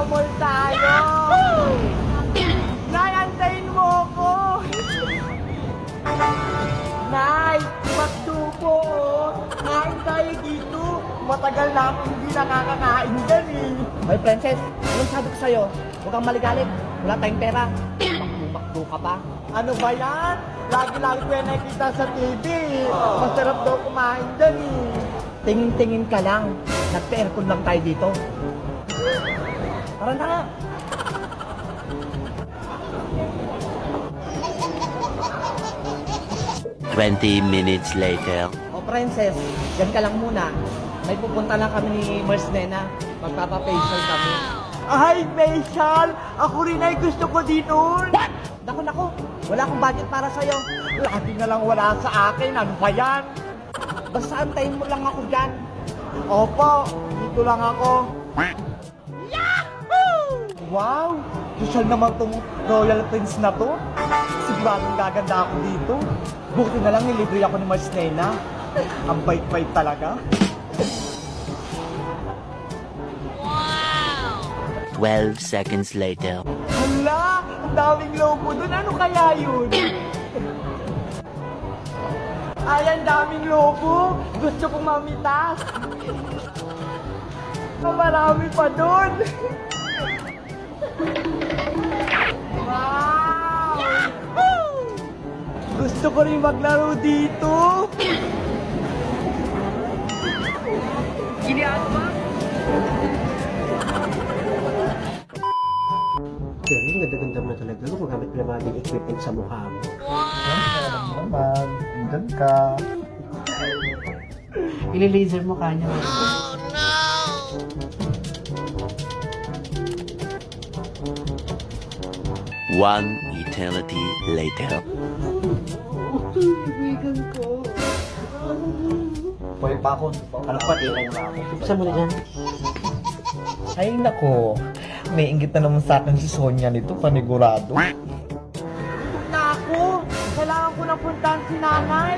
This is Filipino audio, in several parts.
mall tayo. Nay, antayin mo ako. Nay, McDo po. Kain tayo dito. Matagal na akong hindi nakakakain dyan eh. Hoy, Princess, anong sabi ko sa'yo? Huwag kang maligalit. Wala tayong pera. Makdo ka pa. Ano ba yan? Lagi-lagi ko yan nakikita sa TV. Masarap daw kumain dyan eh. Tingin-tingin ka lang. Nagpa-aircon lang tayo dito. Tara na. 20 minutes later. O, Princess, yan ka lang muna. May pupunta lang kami ni Mars Nena. Magpapa-facial kami. Ay, facial! Ako rin ay gusto ko din nun. Naku, wala akong budget para sa'yo. Lagi na lang wala sa akin. Ano ba yan? Basta antayin mo lang ako dyan. Opo, dito lang ako. Wow! Social naman tong Royal Prince na to. Siguradong gaganda ako dito. Buti na lang nilibre ako ni Mars Nena. Ang bait-bait talaga. 12 seconds later. Hala! Ang daming lobo dun. Ano kaya yun? Ay, ang daming lobo. Gusto kong mamitas. Marami pa dun. Wow! Gusto ko rin maglaro dito. Pero yung ganda-ganda mo na talaga. Gumagamit mo na mga big equipment sa mukha mo. Naman, andun ka. Ili-laser mo kanya. One eternity later. Pwede pa ako. Ano pa, tingnan mo ako. Saan mo na dyan? Ay, nako. May inggit na naman sa akin si Sonia nito, panigurado. Naku! Kailangan ko na puntahan si nanay.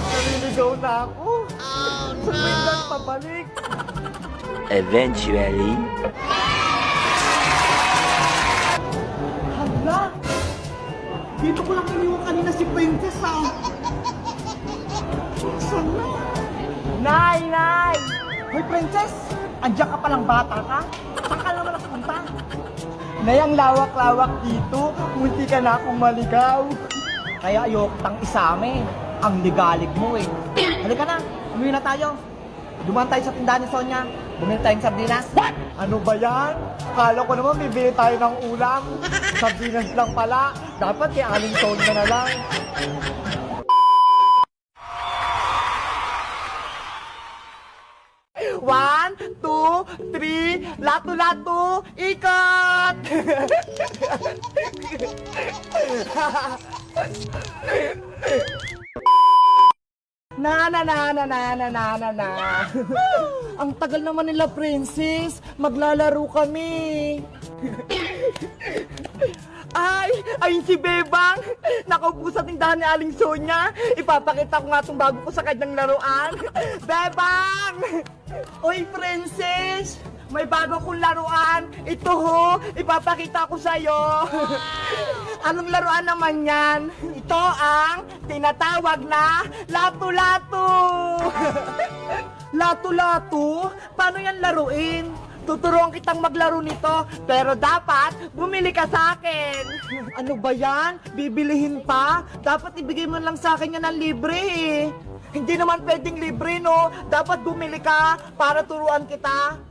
Naliligaw na ako. Oh, no! Saan pabalik? Eventually. Hala! Dito ko lang iniwan kanina si Princess, ah. Saan na? Nay! Nay! Hoy, Princess! Andiyan ka palang bata ka? Saan ka naman nakapunta? Nay, ang lawak-lawak dito. Munti ka na akong maligaw. Kaya ayoko tang isame. Ang ligalig mo eh. Halika na, umuwi na tayo. Dumaan tayo sa tindahan ni Sonia. Bumili tayong sardinas. Ano ba yan? Kala ko naman bibili tayo ng ulam. Sardinas lang pala. Dapat kay Aling Sonia na lang. One, two, three, lato-lato, ikot! Na. Ang tagal naman nila, Princess. Maglalaro kami. Ay si Bebang. Nakaupo sa tindahan ni Aling Sonia. Ipapakita ko nga itong bago ko sa kanyang laruan. Bebang! Oy, Princess! May bago kong laruan. Ito ho, ipapakita ko sa'yo. Anong laruan naman yan? Ito ang tinatawag na lato-lato. Lato-lato? Paano yan laruin? Tuturuan kitang maglaro nito, pero dapat bumili ka sa akin. Ano ba yan? Bibilihin pa? Dapat ibigay mo lang sa akin yan ng libre eh. Hindi naman pwedeng libre, no? Dapat bumili ka para turuan kita.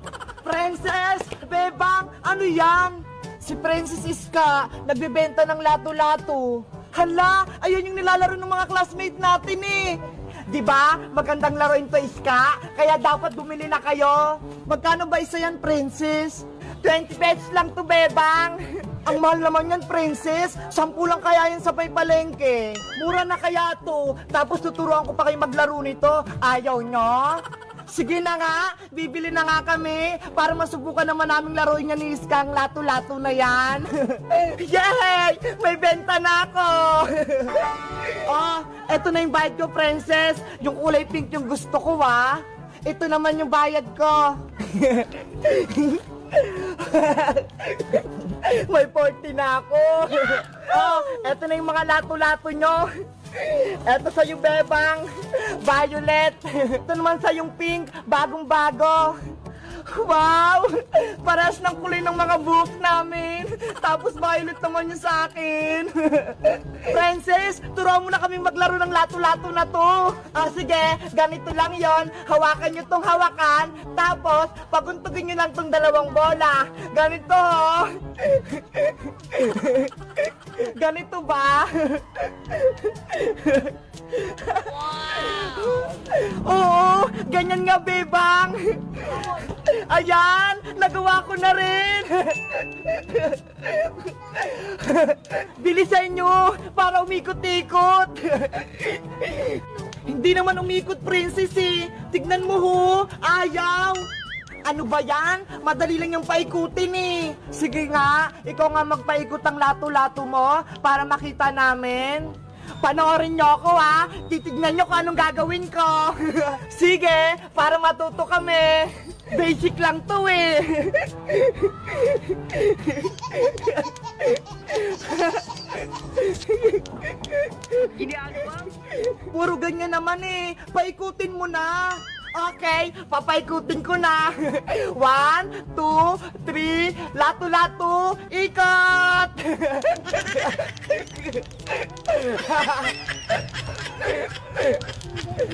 Princess! Bebang! Ano yan? Si Princess Iska, nagbebenta ng lato-lato. Hala! Ayun yung nilalaro ng mga classmate natin eh. Diba? Magandang laruin to, Iska. Kaya dapat bumili na kayo. Magkano ba isa yan, Princess? 20 pesos lang to, Bebang. Ang mahal naman yan, Princess. 10 lang kaya yan sa may palengke. Mura na kaya to. Tapos tuturuan ko pa kayo maglaro nito. Ayaw nyo? Sige na nga, bibili na nga kami para masubukan naman naming laruin niya ni Iska ang lato-lato na yan. Yay! May benta na ako! Oh, eto na yung bayad ko, Princess. Yung kulay pink yung gusto ko, ah. Ito naman yung bayad ko. May 40 na ako. Oh, eto na yung mga lato-lato nyo. Eto sa yung bebang, violet. Ito naman sa yung pink, bagong-bago. Wow! Parehas ng kulay ng mga buhok namin. Tapos violet naman yung sa akin. Princess, turuan mo na kaming maglaro ng lato-lato na to. Ah, sige, ganito lang yon. Hawakan nyo tong hawakan. Tapos, paguntugin nyo lang tong dalawang bola. Ganito, oh. Ganito ba? Oo, ganyan nga, bebang. Ayan, nagawa ko na rin. Bilisan nyo para umikot-ikot. Hindi naman umikot, princess eh. Tignan mo ho, ayaw. Ano ba yan? Madali lang yung paikutin eh. Sige nga, ikaw nga magpaikot ang lato-lato mo para makita namin. Panoorin nyo ako ha. Titignan nyo kung anong gagawin ko. Sige, para matuto kami. Basic lang to eh. Puro ganyan naman eh. Paikutin mo na. Okay, papaikutin ko na. 1, 2, 3, lato-lato, ikot!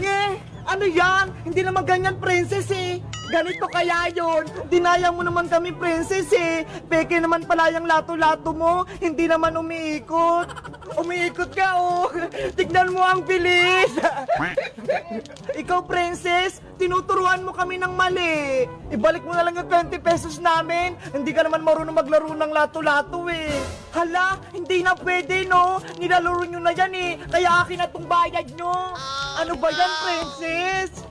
Nye, ano yan? Hindi naman ganyan, princess eh. Ganito kaya yun. Dinaya mo naman kami, princess eh. Peke naman pala yung lato-lato mo. Hindi naman umiikot. Umiikot ka oh. Tignan mo ang bilis. Ikaw, princess, tinuturuan mo kami ng mali. Ibalik mo na lang yung 20 pesos namin. Hindi ka naman marunong maglaro ng lato-lato eh. Hala, hindi na pwede no. Nilalaro nyo na yan eh. Kaya akin na tong bayad nyo. Ano ba yan, princess?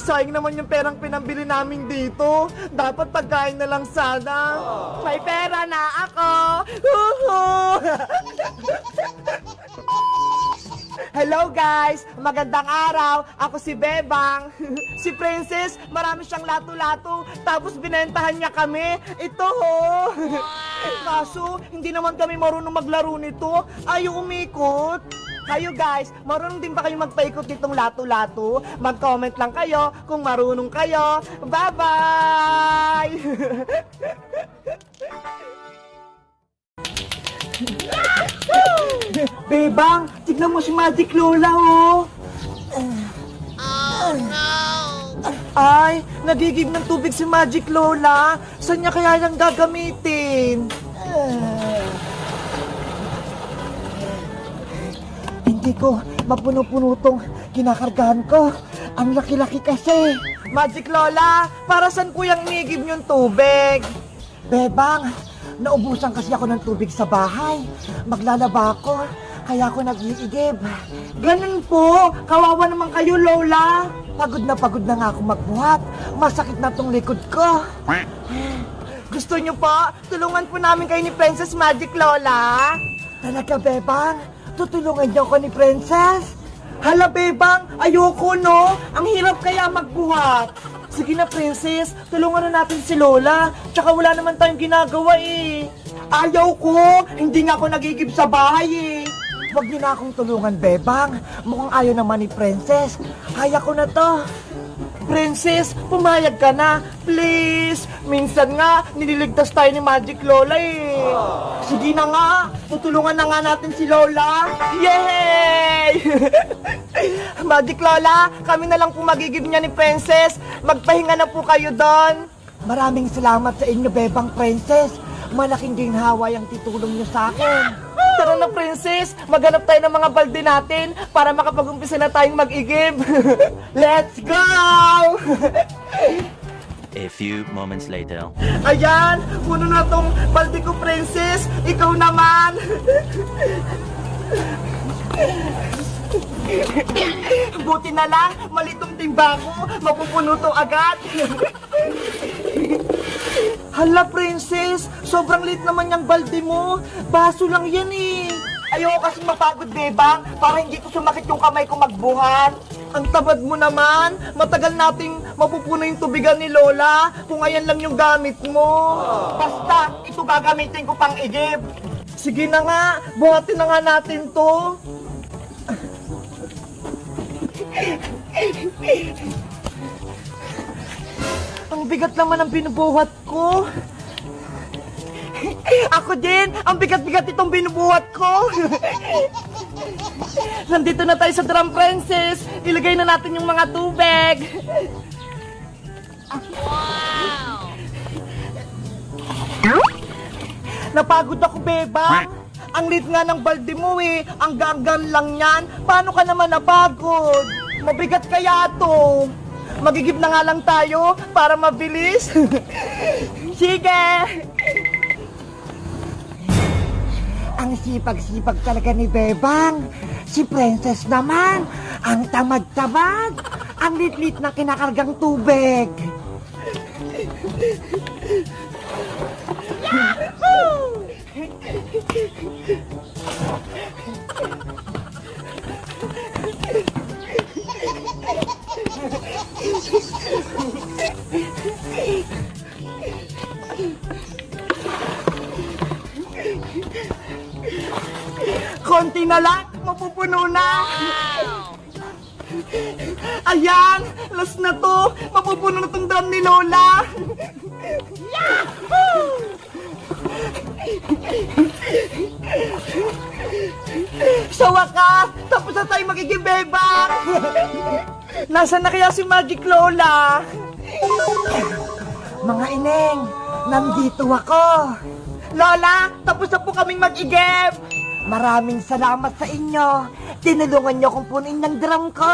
Sayang naman yung perang pinambili namin dito. Dapat pagkain na lang sana. May pera na ako. Hello guys! Magandang araw! Ako si Bebang. Si Princess, marami siyang lato-lato. Tapos binentahan niya kami. Ito ho! Kaso, hindi naman kami marunong maglaro nito. Ayaw umikot. Kayo guys, marunong din ba kayo magpaikot nitong lato-lato? Mag-comment lang kayo kung marunong kayo. Bye-bye! Bebang, tignan mo si Magic Lola, oh! Oh, no! Ay, nagigib ng tubig si Magic Lola. Saan niya kaya nang gagamitin? Hindi ko mapuno-puno tong kinakargahan ko. Ang laki-laki kasi. Magic Lola, para saan ko yung inigib yung tubig? Bebang, naubusan kasi ako ng tubig sa bahay. Maglalaba ako, kaya ako nag-iigib. Ganun po, kawawa naman kayo, Lola. Pagod na nga ako magbuhat. Masakit na tong likod ko. Gusto nyo po, tulungan po namin kayo ni Princess Magic Lola? Talaga, Bebang? Tutulungan niyo ako ni Princess? Hala, Bebang, ayoko no. Ang hirap kaya magbuhat. Sige na, Princess, tulungan na natin si Lola. Tsaka wala naman tayong ginagawa eh. Ayaw ko, hindi nga ako nagigib sa bahay eh. Huwag niyo na akong tulungan, Bebang. Mukhang ayaw naman ni Princess. Kaya ko na to. Princess, pumayag ka na. Please. Minsan nga, nililigtas tayo ni Magic Lola eh. Sige na nga, tutulungan na nga natin si Lola. Yay! Magic Lola, kami na lang po magigib niya ni Princess. Magpahinga na po kayo doon. Maraming salamat sa inyo, Bebang Princess. Malaking ginhawa yung titulong niyo sa akin. Tara na, Princess. Maghanap tayo ng mga balde natin para makapag-umpisa na tayong mag-igib. Let's go! A few moments later. Ayan, puno na tong balde ko, Princess. Ikaw naman. Buti na lang, malitong timba ko. Mapupuno to agad. Hala, Princess, sobrang lit naman yung balde mo. Baso lang yan eh. Ayoko kasi mapagod, Bebang, para hindi ko sumakit yung kamay ko magbuhat. Ang tamad mo naman, matagal nating mapupuno yung tubigan ni Lola kung ayan lang yung gamit mo. Basta, ito gagamitin ko pang igib. Sige na nga, buhatin na nga natin to. Ang bigat naman ang binubuhat ko. Ako din, ang bigat-bigat itong binubuhat ko. Nandito na tayo sa Drum Princess. Ilagay na natin yung mga tubig. Napagod ako, beba. Ang lit nga ng balde mo eh. Ang ganggan lang yan. Paano ka naman napagod? Mabigat kaya to. Magigib na nga lang tayo para mabilis. Sige. Ang sipag-sipag talaga ni Bebang. Si Princess naman, ang tamad-tamad. Ang lit-lit na kinakargang tubig. Konti na lang, mapupuno na. Ayan, last na to. Mapupuno na tong drum ni Lola. Yahoo! Sa wakas, tapos na tayo magigibebang. Nasaan na kaya si Magic Lola? Mga ineng, nandito ako. Lola, tapos na po kaming mag-igib. Maraming salamat sa inyo. Tinulungan niyo akong punuin ng drum ko.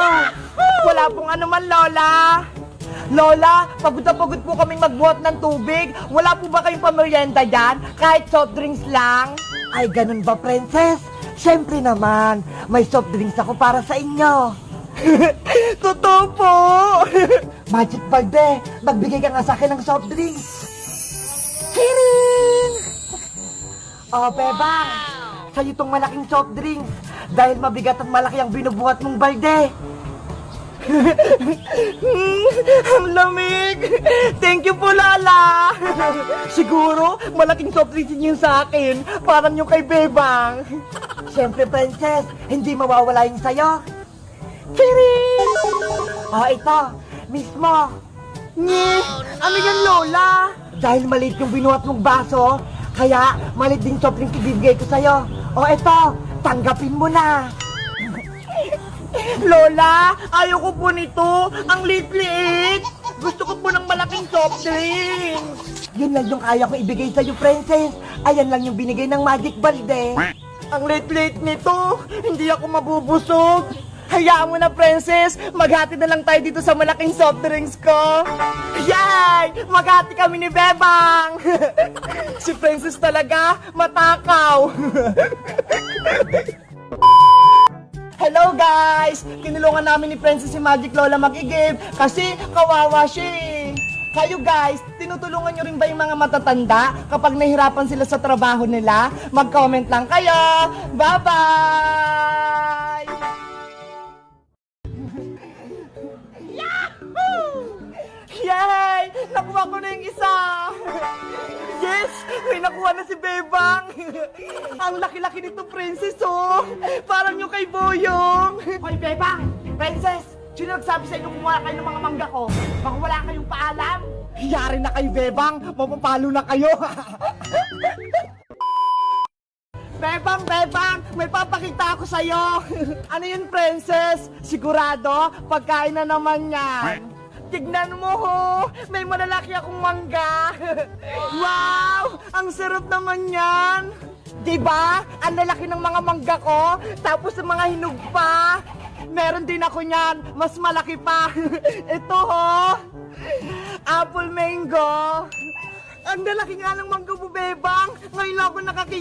Wala pong anuman, Lola. Lola, pagod na pagod po kaming magbuhat ng tubig. Wala po ba kayong pamerienda dyan? Kahit soft drinks lang? Ay, ganun ba, Princess? Siyempre naman, may soft drinks ako para sa inyo. Totoo po. Magic Balde, magbigay ka nga sa akin ng soft drinks. Kiring! Oh, Bebang, sa'yo itong malaking soft drinks dahil mabigat at malaki ang binubuhat mong balde. Ang lamig! Thank you po, Lala! Siguro, malaking soft drinks yun sa akin. Parang yung kay Bebang. Siyempre, Princess, hindi mawawala yung sayo. Kiring! Oh, ito, mismo. Nye, ano yan, Lola? Dahil maliit yung binuhat mong baso, kaya maliit din soft drinks ibibigay ko sa'yo. Oh, ito, tanggapin mo na. Lola, ayoko po nito. Ang liit-liit. Gusto ko po ng malaking soft drinks. Yun lang yung kaya ko ibigay sa'yo, Princess. Ayan lang yung binigay ng Magic Balde. Ang liit-liit nito. Hindi ako mabubusog. Hayaan mo na, Princess. Maghati na lang tayo dito sa malaking soft drinks ko. Yay! Maghati kami ni Bebang. Si Princess talaga, matakaw. Hello guys! Tinulungan namin ni Princess si Magic Lola mag-igib kasi kawawa siya eh. Kayo guys, tinutulungan nyo rin ba yung mga matatanda kapag nahirapan sila sa trabaho nila? Mag-comment lang kayo! Bye-bye! Yahoo! Yay! Nakuha ko na yung isa! Yes! May nakuha na si Bebang! Ang laki-laki nito, Princess, oh! Parang yung kay Boyong! Hoy, Bebang! Princess! Sino nagsabi sa inyo kumuha kayo ng mga mangga ko? Baka wala kayong paalam? Hiyari na kayo, Bebang! Mapapalo na kayo! Bebang, Bebang! May papakita ako sa'yo! Ano yun, Princess? Sigurado? Pagkain na naman yan! Tignan mo ho! May malalaki akong mangga! Wow! Ang sarap naman yan! Diba? Ang lalaki ng mga mangga ko, tapos ang mga hinog pa! Meron din ako niyan, mas malaki pa! Ito ho! Apple mango! Ang lalaki nga ng mangga mo, Bebang! Ngayon lang ako nakakita!